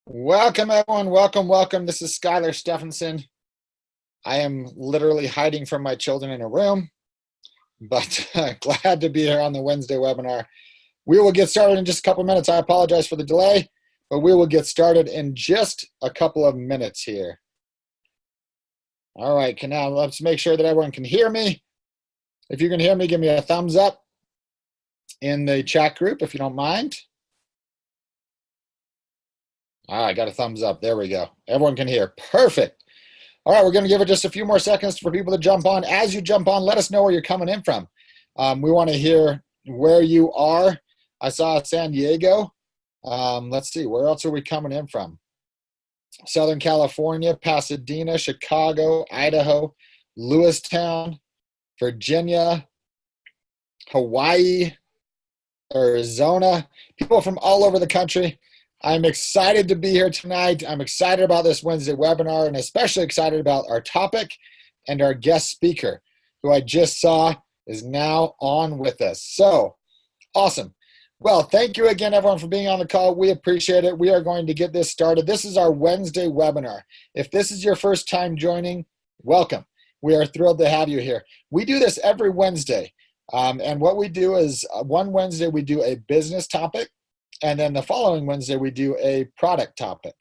Welcome, everyone. Welcome, welcome. This is Skyleur Steffensen. I am literally hiding from my children in a room, but glad to be here on the Wednesday webinar. We will get started in just a couple of minutes. I apologize for the delay, but we will get started in just a couple of minutes here. All right, now let's make sure that everyone can hear me. If you can hear me, give me a thumbs up in the chat group if you don't mind. I got a thumbs up. There we go. Everyone can hear. Perfect. All right, we're going to give it just a few more seconds for people to jump on. As you jump on, let us know where you're coming in from. We want to hear where you are. I saw San Diego. Let's see, where else are we coming in from? Southern California, Pasadena, Chicago, Idaho, Lewistown, Virginia, Hawaii, Arizona. People from all over the country. I'm excited to be here tonight. I'm excited about this Wednesday webinar and especially excited about our topic and our guest speaker, who I just saw is now on with us. So, awesome. Well, thank you again, everyone, for being on the call. We appreciate it. We are going to get this started. This is our Wednesday webinar. If this is your first time joining, welcome. We are thrilled to have you here. We do this every Wednesday. And what we do is one Wednesday we do a business topic. And then the following Wednesday, we do a product topic.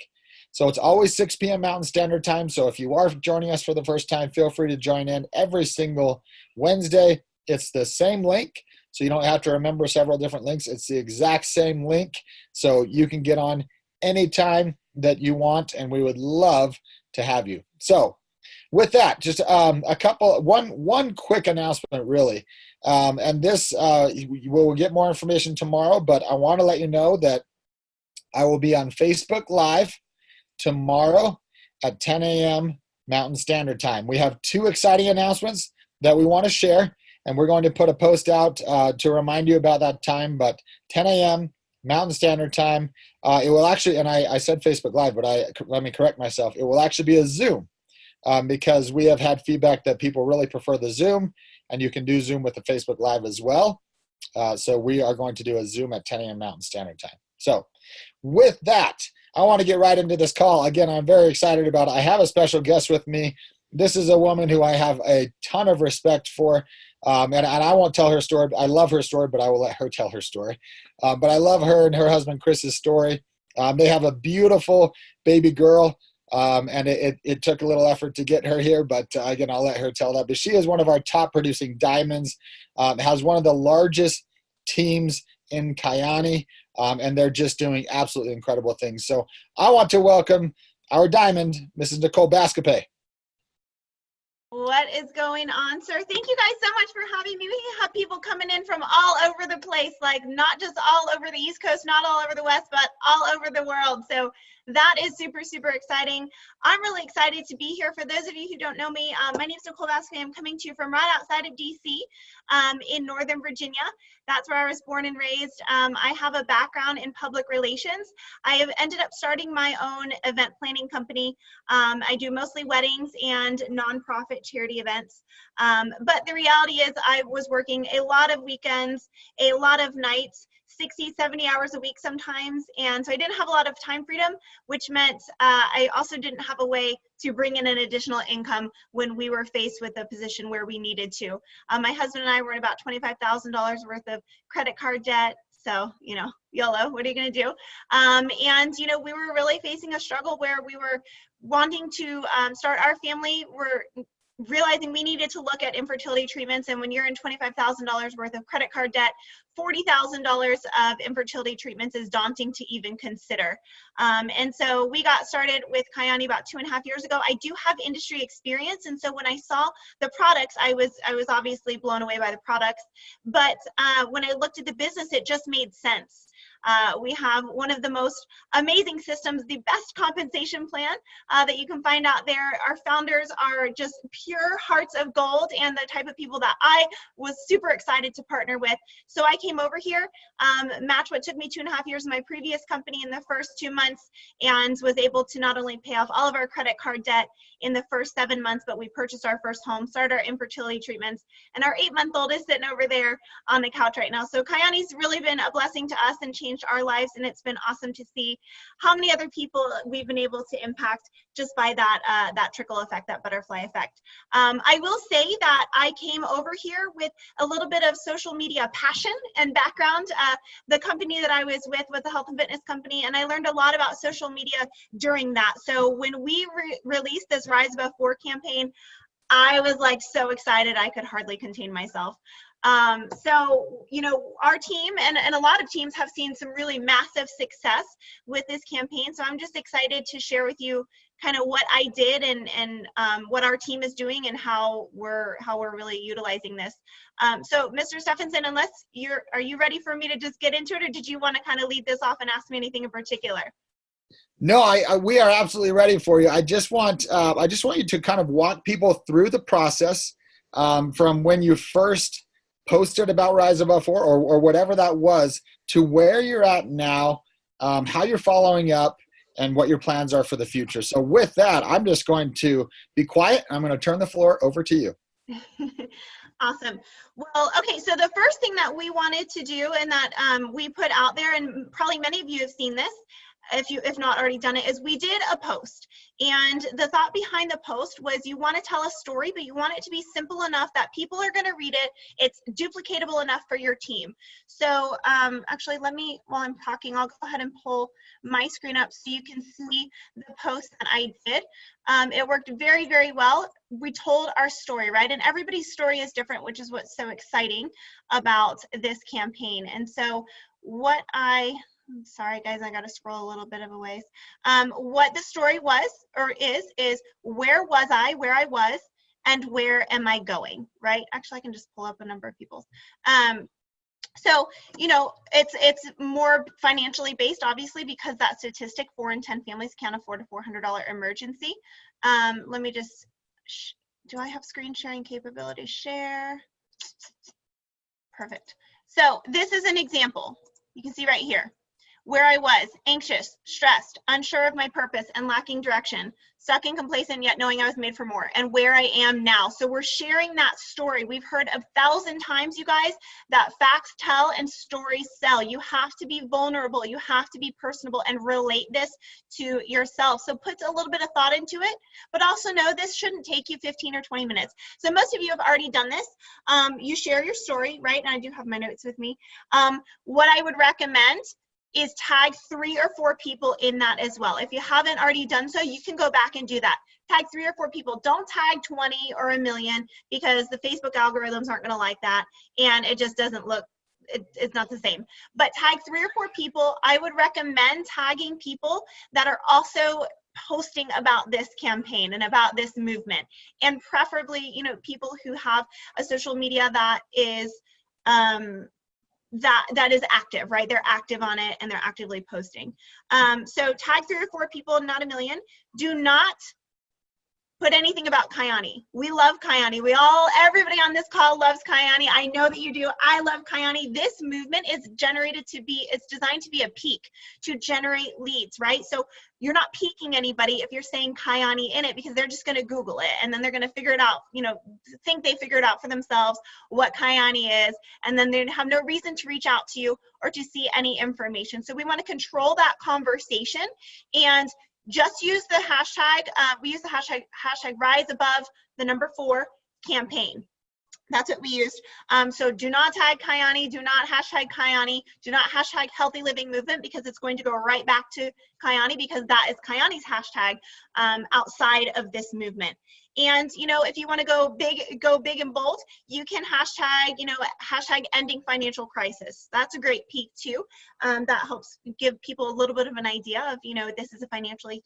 So it's always 6 p.m. Mountain Standard Time. So if you are joining us for the first time, feel free to join in every single Wednesday. It's the same link, so you don't have to remember several different links. It's the exact same link, so you can get on anytime that you want, and we would love to have you. So with that, just one quick announcement, really. And this, we'll get more information tomorrow, but I want to let you know that I will be on Facebook Live tomorrow at 10 a.m. Mountain Standard Time. We have two exciting announcements that we want to share, and we're going to put a post out to remind you about that time, but 10 a.m. Mountain Standard Time. It will actually, and I said Facebook Live, but let me correct myself. It will actually be a Zoom. Because we have had feedback that people really prefer the Zoom, and you can do Zoom with the Facebook Live as well. So we are going to do a Zoom at 10 a.m. Mountain Standard Time. So with that, I want to get right into this call. Again, I'm very excited about it. I have a special guest with me. This is a woman who I have a ton of respect for, and I won't tell her story. I love her story, but I will let her tell her story. But I love her and her husband Chris's story. They have a beautiful baby girl. And it took a little effort to get her here, but again, I'll let her tell that. But she is one of our top producing diamonds, has one of the largest teams in Kyani, and they're just doing absolutely incredible things. So I want to welcome our diamond, Mrs. Nicole Bascopé. What is going on, sir? Thank you guys so much for having me. We have people coming in from all over the place, like not just all over the East Coast, not all over the West, but all over the world. So that is super, super exciting. I'm really excited to be here. For those of you who don't know me, my name is Nicole Bascopé. I'm coming to you from right outside of DC in Northern Virginia. That's where I was born and raised. I have a background in public relations. I have ended up starting my own event planning company. I do mostly weddings and nonprofit charity events. But the reality is I was working a lot of weekends, a lot of nights, 60, 70 hours a week sometimes. And so I didn't have a lot of time freedom, which meant I also didn't have a way to bring in an additional income when we were faced with a position where we needed to. My husband and I were in about $25,000 worth of credit card debt. So, YOLO, what are you going to do? And, we were really facing a struggle where we were wanting to start our family. We're realizing we needed to look at infertility treatments, and when you're in $25,000 worth of credit card debt, $40,000 of infertility treatments is daunting to even consider. And so we got started with Kyani about 2.5 years ago. I do have industry experience, and so when I saw the products, I was obviously blown away by the products. But when I looked at the business, it just made sense. We have one of the most amazing systems, the best compensation plan that you can find out there. Our founders are just pure hearts of gold and the type of people that I was super excited to partner with. So I came over here, match what took me 2.5 years in my previous company in the first 2 months, and was able to not only pay off all of our credit card debt in the first 7 months, but we purchased our first home, started our infertility treatments, and our 8-month-old is sitting over there on the couch right now. So Kyani's really been a blessing to us and changed our lives, and it's been awesome to see how many other people we've been able to impact just by that that trickle effect, that butterfly effect. I will say that I came over here with a little bit of social media passion and background. The company that I was with was a health and fitness company, and I learned a lot about social media during that. So when we released this Rise Above 4 campaign, I was like so excited I could hardly contain myself. So, you know, our team and a lot of teams have seen some really massive success with this campaign. So I'm just excited to share with you kind of what I did and what our team is doing and how we're really utilizing this. So Mr. Steffensen, are you ready for me to just get into it, or did you want to kind of lead this off and ask me anything in particular? No, we are absolutely ready for you. I just want you to kind of walk people through the process from when you first posted about Rise Above 4 or whatever that was to where you're at now, how you're following up, and what your plans are for the future. So with that, I'm just going to be quiet. I'm going to turn the floor over to you. Awesome. Well, okay, so the first thing that we wanted to do and that we put out there, and probably many of you have seen this, if not already done it, is we did a post. And the thought behind the post was you want to tell a story, but you want it to be simple enough that people are going to read it. It's duplicatable enough for your team. So actually, while I'm talking, I'll go ahead and pull my screen up so you can see the post that I did. It worked very, very well. We told our story, right? And everybody's story is different, which is what's so exciting about this campaign. And so sorry guys, I got to scroll a little bit of a ways. What the story was or is where was I, where I was, and where am I going, right? Actually, I can just pull up a number of people's. So, you know, it's more financially based, obviously, because that statistic, 4 in 10 families can't afford a $400 emergency. Let me just, do I have screen sharing capability? Share. Perfect. So this is an example. You can see right here. Where I was, anxious, stressed, unsure of my purpose, and lacking direction, stuck and complacent, yet knowing I was made for more, and where I am now. So we're sharing that story. We've heard 1,000 times, you guys, that facts tell and stories sell. You have to be vulnerable. You have to be personable and relate this to yourself. So put a little bit of thought into it, but also know this shouldn't take you 15 or 20 minutes. So most of you have already done this. You share your story, right? And I do have my notes with me. What I would recommend is tag 3 or 4 people in that as well. If you haven't already done so, you can go back and do that. Tag 3 or 4 people. Don't tag 20 or 1 million because the Facebook algorithms aren't going to like that, and it just doesn't look, it's not the same. But tag 3 or 4 people. I would recommend tagging people that are also posting about this campaign and about this movement, and preferably, you know, people who have a social media that is that is active, right? They're active on it and they're actively posting. So tag 3 or 4 people, not 1 million. Do not put anything about Kyani. We love Kyani. Everybody on this call loves Kyani. I know that you do. I love Kyani. This movement is it's designed to be a peak to generate leads, right? So you're not peaking anybody if you're saying Kyani in it, because they're just going to Google it and then they're going to figure it out, you know, think they figure it out for themselves what Kyani is, and then they have no reason to reach out to you or to see any information. So we want to control that conversation and just use the hashtag. We use the hashtag Rise Above the number 4 campaign. That's what we used. So do not tag Kyani, do not hashtag Kyani, do not hashtag Healthy Living Movement, because it's going to go right back to Kyani, because that is Kyani's hashtag outside of this movement. And, you know, if you want to go big and bold, you can hashtag, you know, hashtag ending financial crisis. That's a great peak too. That helps give people a little bit of an idea of, you know, this is a financially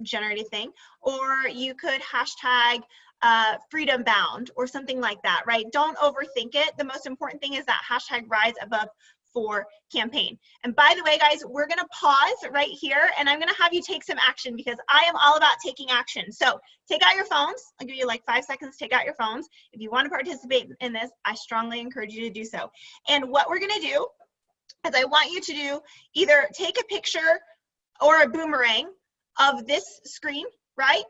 generated thing. Or you could hashtag freedom bound or something like that, right? Don't overthink it. The most important thing is that hashtag Rise Above 4 campaign. And by the way, guys, we're gonna pause right here and I'm gonna have you take some action because I am all about taking action. So take out your phones. I'll give you like 5 seconds to take out your phones. If you want to participate in this, I strongly encourage you to do so. And what we're gonna do is I want you to do either take a picture or a boomerang of this screen, right?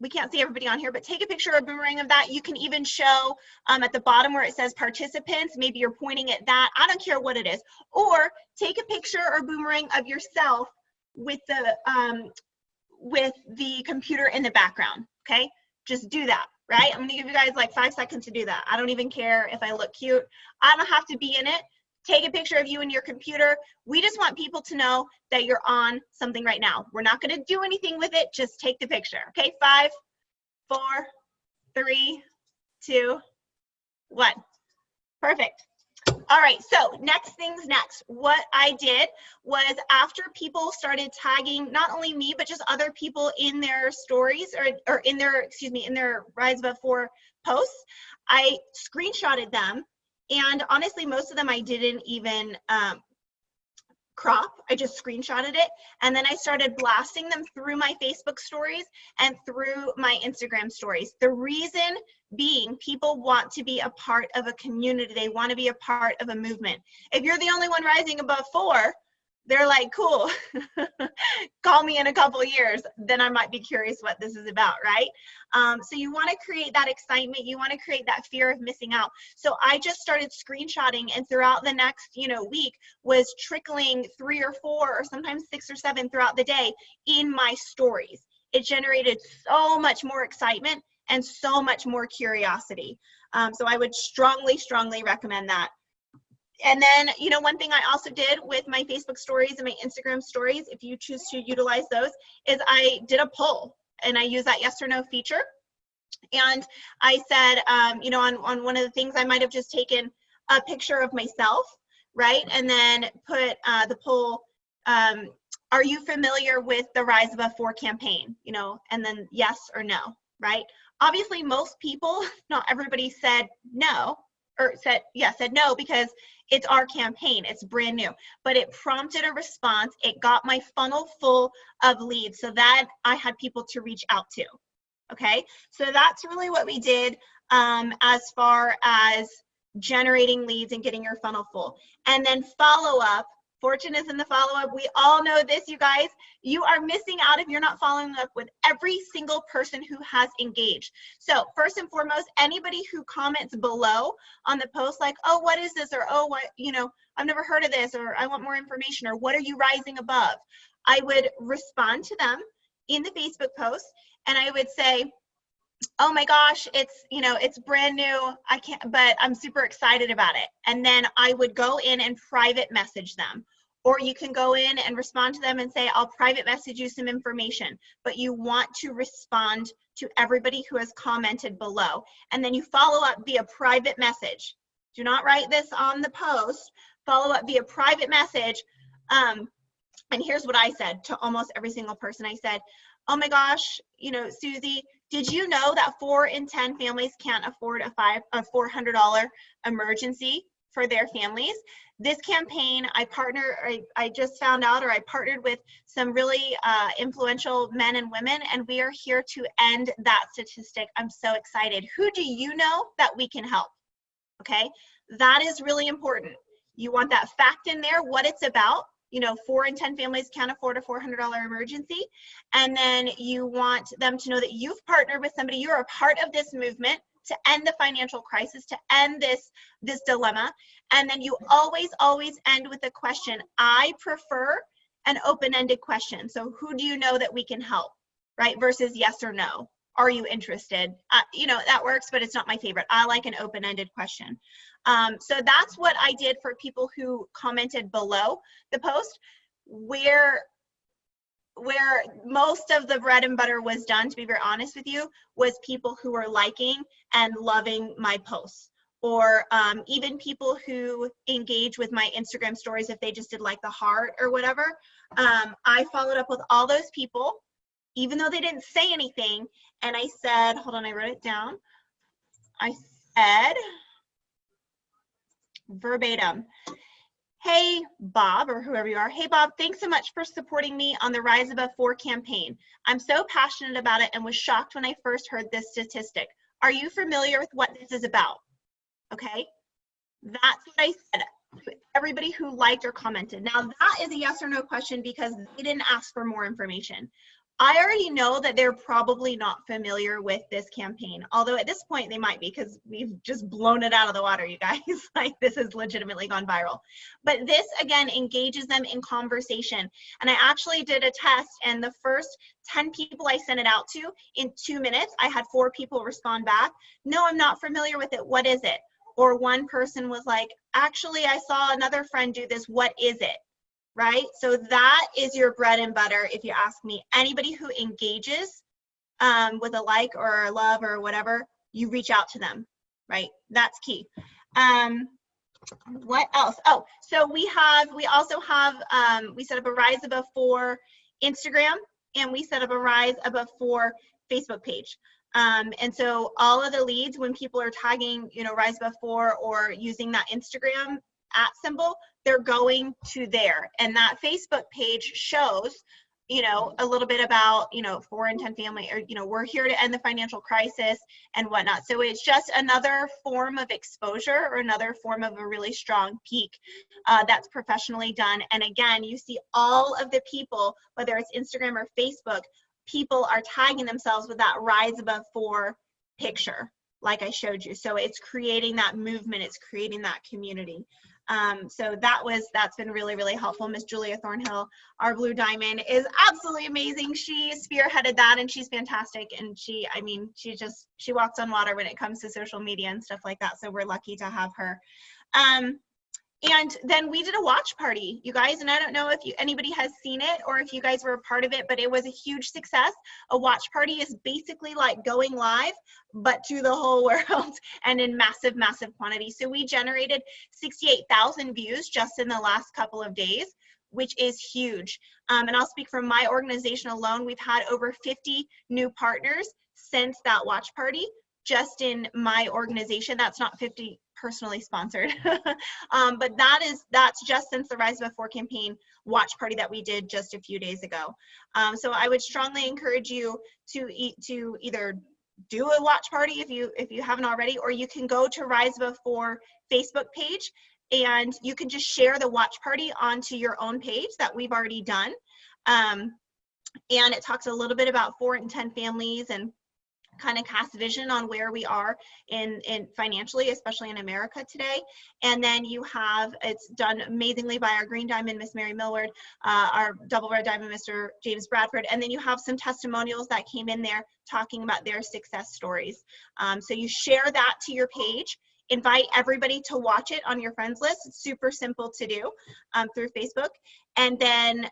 We can't see everybody on here, but take a picture or a boomerang of that. You can even show at the bottom where it says participants, maybe you're pointing at that. I don't care what it is. Or take a picture or boomerang of yourself with the computer in the background, okay? Just do that, right? I'm gonna give you guys like 5 seconds to do that. I don't even care if I look cute. I don't have to be in it. Take a picture of you and your computer. We just want people to know that you're on something right now. We're not going to do anything with it. Just take the picture. Okay, 5, 4, 3, 2, 1. Perfect. All right, so next things next. What I did was after people started tagging not only me, but just other people in their stories or in their, in their Riase Above 4 posts, I screenshotted them. And honestly, most of them I didn't even crop. I just screenshotted it. And then I started blasting them through my Facebook stories and through my Instagram stories. The reason being, people want to be a part of a community. They want to be a part of a movement. If you're the only one rising above 4, they're like, cool, call me in a couple years, then I might be curious what this is about, right? So you want to create that excitement. You want to create that fear of missing out. So I just started screenshotting, and throughout the next, week was trickling 3 or 4 or sometimes 6 or 7 throughout the day in my stories. It generated so much more excitement and so much more curiosity. So I would strongly, strongly recommend that. And then, one thing I also did with my Facebook stories and my Instagram stories, if you choose to utilize those, is I did a poll, and I use that yes or no feature. And I said, on one of the things, I might have just taken a picture of myself, right? And then put the poll, are you familiar with the Riase Above 4 campaign? And then yes or no, right? Obviously, most people, not everybody said no, or said no, because it's our campaign, it's brand new, but it prompted a response. It got my funnel full of leads so that I had people to reach out to. Okay, so that's really what we did as far as generating leads and getting your funnel full. And then follow up. Fortune is in the follow-up. We all know this, you guys. You are missing out if you're not following up with every single person who has engaged. So first and foremost, anybody who comments below on the post like, oh, what is this? Or, oh, what, I've never heard of this, or I want more information, or what are you rising above? I would respond to them in the Facebook post, and I would say, oh my gosh, it's brand new. I can't, but I'm super excited about it. And then I would go in and private message them. Or you can go in and respond to them and say, I'll private message you some information, but you want to respond to everybody who has commented below. And then you follow up via private message. Do not write this on the post. Follow up via private message. And here's what I said to almost every single person. I said, oh my gosh, Susie, did you know that 4 in 10 families can't afford a $400 emergency for their families? This campaign, I just found out, or I partnered with some really influential men and women, and we are here to end that statistic. I'm so excited. Who do you know that we can help? Okay, that is really important. You want that fact in there, what it's about. 4 in 10 families can't afford a $400 emergency. And then you want them to know that you've partnered with somebody, you're a part of this movement to end the financial crisis, to end this dilemma. And then you always, always end with a question. I prefer an open-ended question. So who do you know that we can help, right? Versus yes or no. Are you interested? That works, but it's not my favorite. I like an open-ended question. So that's what I did for people who commented below the post. Where most of the bread and butter was done, to be very honest with you, was people who were liking and loving my posts. Or even people who engage with my Instagram stories, if they just did like the heart or whatever. I followed up with all those people, even though they didn't say anything. And I said, hold on, I wrote it down. I said, verbatim. Hey, Bob, or whoever you are. Hey, Bob, thanks so much for supporting me on the Rise Above 4 campaign. I'm so passionate about it and was shocked when I first heard this statistic. Are you familiar with what this is about? Okay, that's what I said to everybody who liked or commented. Now, that is a yes or no question because they didn't ask for more information. I already know that they're probably not familiar with this campaign, although at this point they might be because we've just blown it out of the water, you guys. Like, this has legitimately gone viral. But this, again, engages them in conversation. And I actually did a test, and the first 10 people I sent it out to, in 2 minutes, I had 4 people respond back. No, I'm not familiar with it. What is it? Or one person was like, actually, I saw another friend do this. What is it? Right? So that is your bread and butter, if you ask me. Anybody who engages with a like or a love or whatever, you reach out to them, right? That's key. What else? Oh, so we also have, we set up a Rise Above 4 Instagram, and we set up a Rise Above 4 Facebook page. And so all of the leads, when people are tagging, you know, Rise Above 4 or using that Instagram @ they're going to there. And that Facebook page shows, you know, a little bit about, you know, 4 in 10 family, or, you know, we're here to end the financial crisis and whatnot. So it's just another form of exposure, or another form of a really strong peak that's professionally done. And again, you see all of the people, whether it's Instagram or Facebook, people are tagging themselves with that Rise Above 4 picture, like I showed you. So it's creating that movement, it's creating that community. So that's been really, really helpful. Miss Julia Thornhill, our Blue Diamond, is absolutely amazing. She spearheaded that, and she's fantastic. And she walks on water when it comes to social media and stuff like that. So we're lucky to have her. And then we did a watch party, you guys, and I don't know if anybody has seen it or if you guys were a part of it, but it was a huge success. A watch party is basically like going live, but to the whole world and in massive, massive quantity. So we generated 68,000 views just in the last couple of days, which is huge. And I'll speak from my organization alone. We've had over 50 new partners since that watch party, just in my organization. That's not 50 personally sponsored, but that's just since the Rise Above 4 campaign watch party that we did just a few days ago. So I would strongly encourage you to either do a watch party if you haven't already, or you can go to Rise Above 4 Facebook page and you can just share the watch party onto your own page that we've already done. And it talks a little bit about 4 in 10 families and kind of cast vision on where we are in financially, especially in America today. And then you have, it's done amazingly by our Green Diamond, Miss Mary Millward, our Double Red Diamond, Mr. James Bradford. And then you have some testimonials that came in there talking about their success stories. So you share that to your page, invite everybody to watch it on your friends list. It's super simple to do through Facebook. And then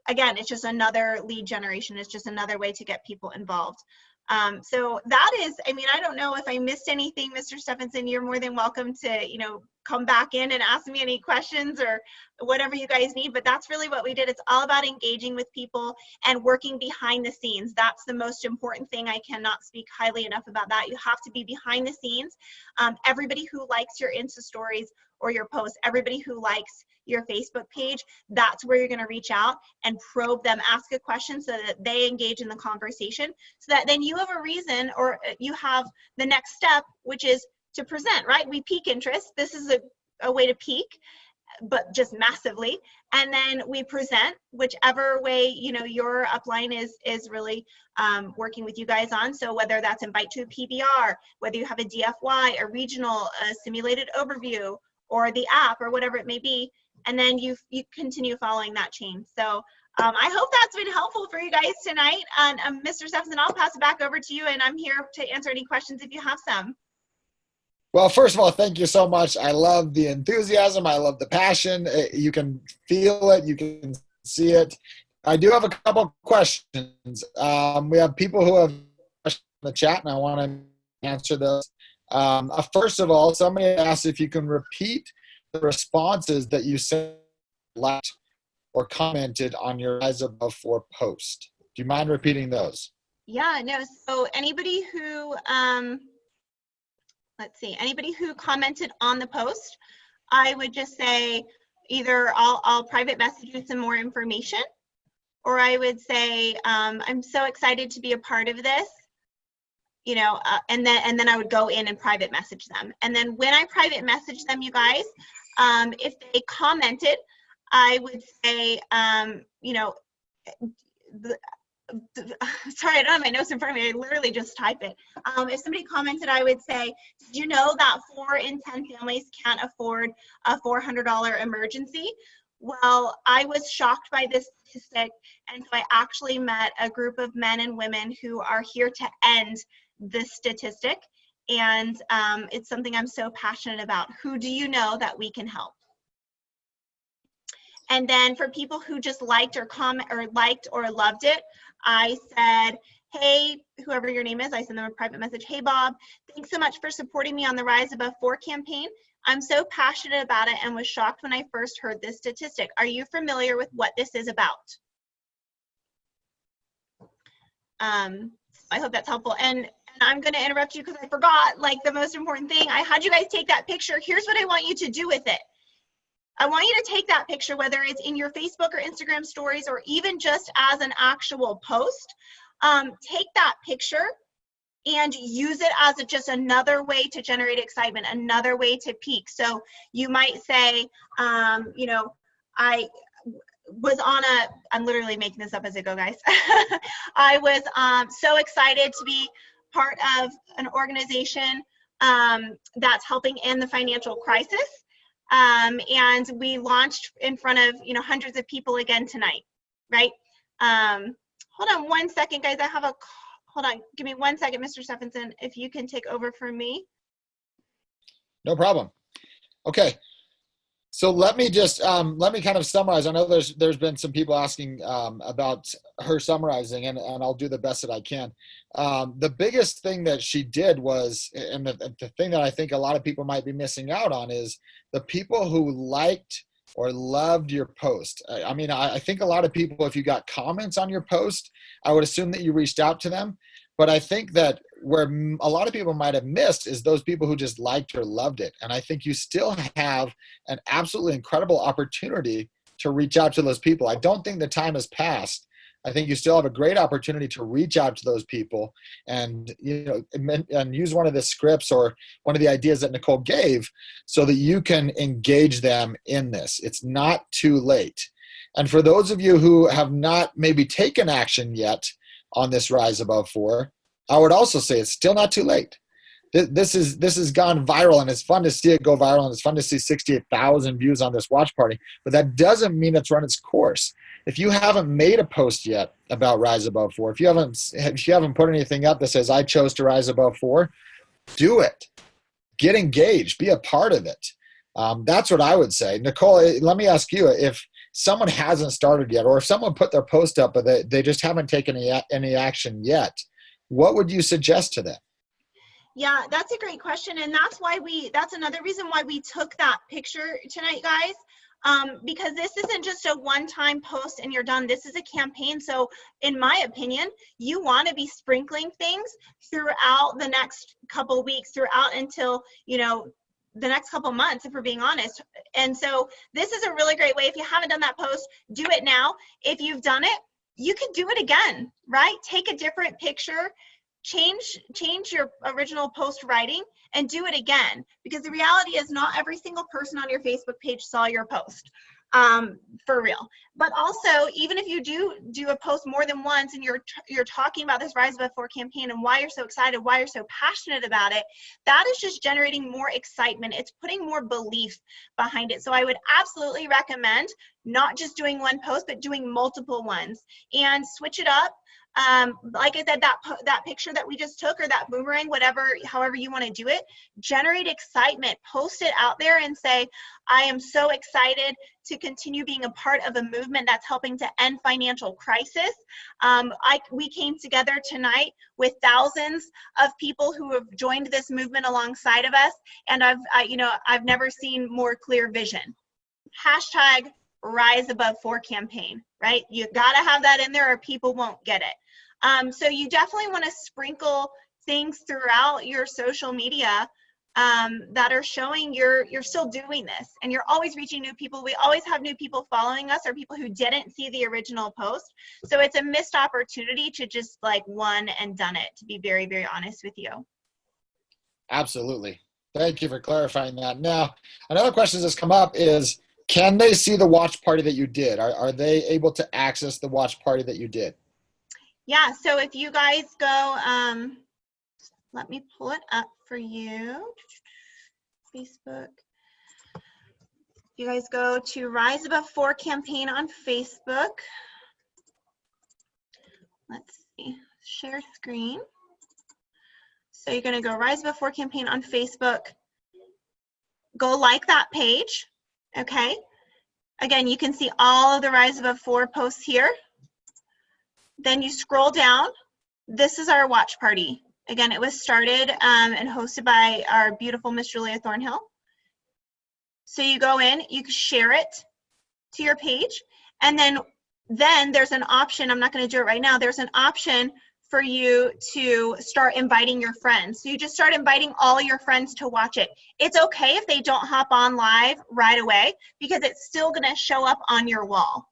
again, it's just another lead generation. It's just another way to get people involved. So that is, I mean, I don't know if I missed anything, Mr. Steffensen. You're more than welcome to, you know, come back in and ask me any questions or whatever you guys need, but that's really what we did. It's all about engaging with people and working behind the scenes. That's the most important thing. I cannot speak highly enough about that. You have to be behind the scenes. Everybody who likes your Insta stories or your posts, everybody who likes your Facebook page, that's where you're going to reach out and probe them, ask a question so that they engage in the conversation, so that then you have a reason, or you have the next step, which is to present, right? We pique interest. This is a way to pique, but just massively. And then we present whichever way, you know, your upline is really working with you guys on. So whether that's invite to a PBR, whether you have a DFY, a regional, a simulated overview, or the app, or whatever it may be, and then you continue following that chain. So I hope that's been helpful for you guys tonight. And Mr. Steffensen, I'll pass it back over to you, and I'm here to answer any questions if you have some. Well, first of all, thank you so much. I love the enthusiasm. I love the passion. You can feel it. You can see it. I do have a couple questions. We have people who have questions in the chat, and I want to answer those. First of all, somebody asked if you can repeat the responses that you sent, liked, or commented on your Rise Above 4 post. Do you mind repeating those? Yeah, no. So anybody who, let's see, anybody who commented on the post, I would just say either I'll private message you some more information, or I would say, I'm so excited to be a part of this, you know, and then I would go in and private message them. And then when I private message them, you guys, if they commented, I would say, you know, sorry, I don't have my notes in front of me. I literally just type it. If somebody commented, I would say, did you know that 4 in 10 families can't afford a $400 emergency? Well, I was shocked by this statistic, and so I actually met a group of men and women who are here to end this statistic, and it's something I'm so passionate about. Who do you know that we can help? And then for people who just liked or loved it, I said, hey, whoever your name is, I sent them a private message. Hey, Bob, thanks so much for supporting me on the Riase Above 4 campaign. I'm so passionate about it and was shocked when I first heard this statistic. Are you familiar with what this is about? I hope that's helpful. And I'm going to interrupt you because I forgot, like, the most important thing. I had you guys take that picture. Here's what I want you to do with it. I want you to take that picture, whether it's in your Facebook or Instagram stories, or even just as an actual post. Take that picture and use it as just another way to generate excitement, another way to peak. So you might say, you know, I was on a, I'm literally making this up as I go, guys. I was so excited to be part of an organization that's helping end the financial crisis. And we launched in front of, you know, hundreds of people again tonight, right? Hold on one second, guys. I have a, hold on. Give me 1 second, Mr. Steffensen, if you can take over for me. No problem. Okay. So let me just, let me kind of summarize. I know there's been some people asking about her summarizing, and I'll do the best that I can. The biggest thing that she did was, and the thing that I think a lot of people might be missing out on, is the people who liked or loved your post. I mean, I think a lot of people, if you got comments on your post, I would assume that you reached out to them. But I think that where a lot of people might have missed is those people who just liked or loved it. And I think you still have an absolutely incredible opportunity to reach out to those people. I don't think the time has passed. I think you still have a great opportunity to reach out to those people and, you know, and use one of the scripts or one of the ideas that Nicole gave so that you can engage them in this. It's not too late. And for those of you who have not maybe taken action yet on this Riase Above 4, I would also say it's still not too late. This has gone viral, and it's fun to see it go viral, and it's fun to see 68,000 views on this watch party, but that doesn't mean it's run its course. If you haven't made a post yet about Riase Above 4, if you haven't put anything up that says I chose to Riase Above 4, do it. Get engaged. Be a part of it. That's what I would say. Nicole, let me ask you, if someone hasn't started yet, or if someone put their post up but they just haven't taken any action yet, what would you suggest to them? Yeah, that's a great question. And that's another reason why we took that picture tonight, guys. Because this isn't just a one-time post and you're done. This is a campaign. So in my opinion, you want to be sprinkling things throughout the next couple weeks, throughout until, you know, the next couple months, if we're being honest. And so this is a really great way. If you haven't done that post, do it now. If you've done it, you can do it again, right? Take a different picture, change your original post writing, and do it again. Because the reality is not every single person on your Facebook page saw your post, for real. But also, even if you do a post more than once and you're talking about this Riase Above 4 campaign and why you're so excited, why you're so passionate about it, that is just generating more excitement. It's putting more belief behind it. So I would absolutely recommend not just doing one post, but doing multiple ones, and switch it up. Like I said, that picture that we just took, or that boomerang, however you want to do it, generate excitement, post it out there and say, I am so excited to continue being a part of a movement that's helping to end financial crisis. We came together tonight with thousands of people who have joined this movement alongside of us, and I've never seen more clear vision. Hashtag Riase Above 4 campaign, right? You gotta have that in there or people won't get it. So you definitely want to sprinkle things throughout your social media that are showing you're still doing this and you're always reaching new people. We always have new people following us or people who didn't see the original post. So it's a missed opportunity to just like one and done it, to be very, very honest with you. Absolutely. Thank you for clarifying that. Now, another question that's come up is, can they see the watch party that you did? Are they able to access the watch party that you did? Yeah, so if you guys go, let me pull it up for you. Facebook. You guys go to Rise Above 4 campaign on Facebook. Let's see, share screen. So you're gonna go Rise Above 4 campaign on Facebook. Go like that page, okay? Again, you can see all of the Rise Above 4 posts here. Then you scroll down. This is our watch party. Again, it was started and hosted by our beautiful Miss Julia Thornhill. So you go in, you can share it to your page, and then there's an option, I'm not gonna do it right now, there's an option for you to start inviting your friends. So you just start inviting all your friends to watch it. It's okay if they don't hop on live right away because it's still gonna show up on your wall,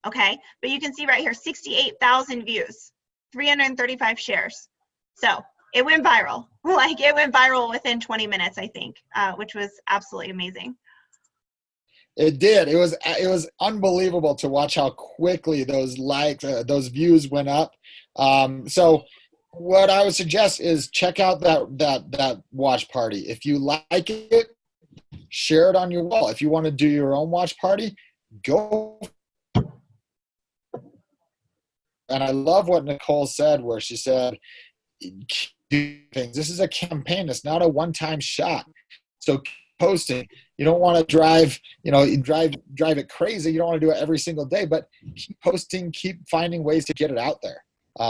okay? But you can see right here, 68,000 views, 335 shares. So it went viral. Like it went viral within 20 minutes, I think, which was absolutely amazing. It did. It was unbelievable to watch how quickly those likes, those views went up. So what I would suggest is check out that watch party. If you like it, share it on your wall. If you want to do your own watch party, go. And I love what Nicole said, where she said, do things. This is a campaign. It's not a one-time shot. So keep posting. You don't want to drive it crazy. You don't want to do it every single day, but keep posting, keep finding ways to get it out there.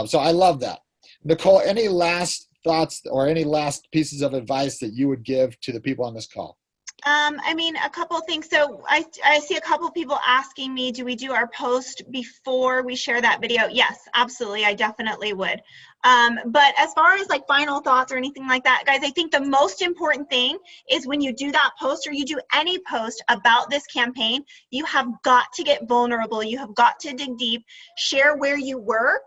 So I love that. Nicole, any last thoughts or any last pieces of advice that you would give to the people on this call? I mean, a couple of things. So I see a couple of people asking me, do we do our post before we share that video? Yes, absolutely. I definitely would. But as far as like final thoughts or anything like that, guys, I think the most important thing is when you do that post or you do any post about this campaign, you have got to get vulnerable. You have got to dig deep, share where you were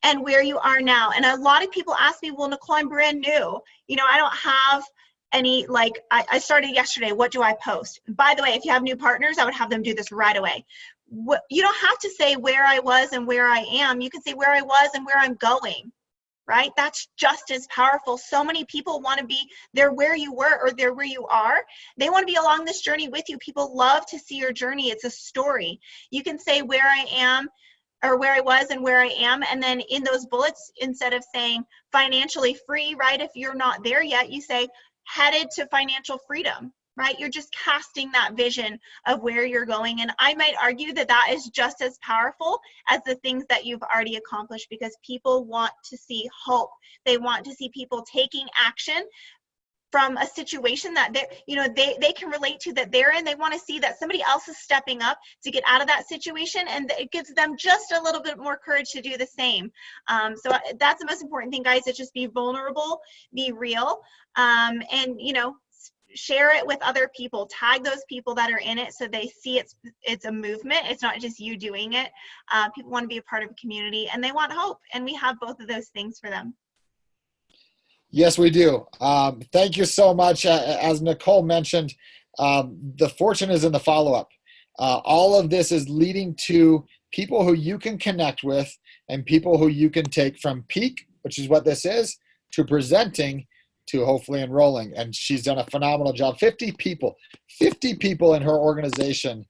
and where you are now. And a lot of people ask me, well, Nicole, I'm brand new. You know, I don't have any, like, I started yesterday, what do I post? By the way, if you have new partners, I would have them do this right away. You don't have to say where I was and where I am. You can say where I was and where I'm going, right? That's just as powerful. So many people want to be there where you were or there where you are. They want to be along this journey with you. People love to see your journey. It's a story. You can say where I am or where I was and where I am. And then in those bullets, instead of saying financially free, right? If you're not there yet, you say, headed to financial freedom, right? You're just casting that vision of where you're going. And I might argue that that is just as powerful as the things that you've already accomplished, because people want to see hope. They want to see people taking action from a situation that they can relate to, that they're in. They want to see that somebody else is stepping up to get out of that situation, and it gives them just a little bit more courage to do the same. So that's the most important thing, guys, is just be vulnerable, be real, and share it with other people. Tag those people that are in it so they see it's a movement. It's not just you doing it. People want to be a part of a community and they want hope, and we have both of those things for them. Yes, we do. Thank you so much. As Nicole mentioned, the fortune is in the follow-up. All of this is leading to people who you can connect with and people who you can take from peak, which is what this is, to presenting, to hopefully enrolling. And she's done a phenomenal job. 50 people in her organization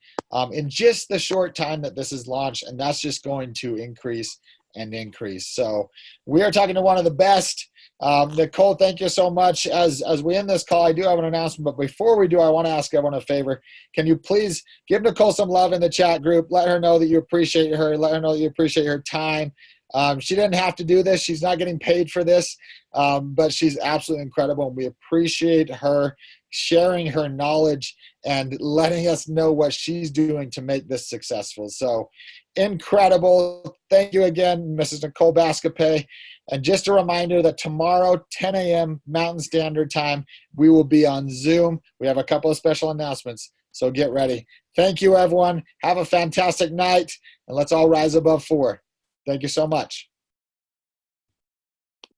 in just the short time that this is launched, and that's just going to increase and increase. So we are talking to one of the best. Nicole, thank you so much. As we end this call, I do have an announcement, but before we do, I want to ask everyone a favor. Can you please give Nicole some love in the chat group? Let her know that you appreciate her. Let her know that you appreciate her time. She didn't have to do this. She's not getting paid for this, but she's absolutely incredible. And we appreciate her sharing her knowledge and letting us know what she's doing to make this successful. So incredible. Thank you again, Mrs. Nicole Bascopé. And just a reminder that tomorrow, 10 a.m. Mountain Standard Time, we will be on Zoom. We have a couple of special announcements, so get ready. Thank you, everyone. Have a fantastic night, and let's all rise above 4. Thank you so much.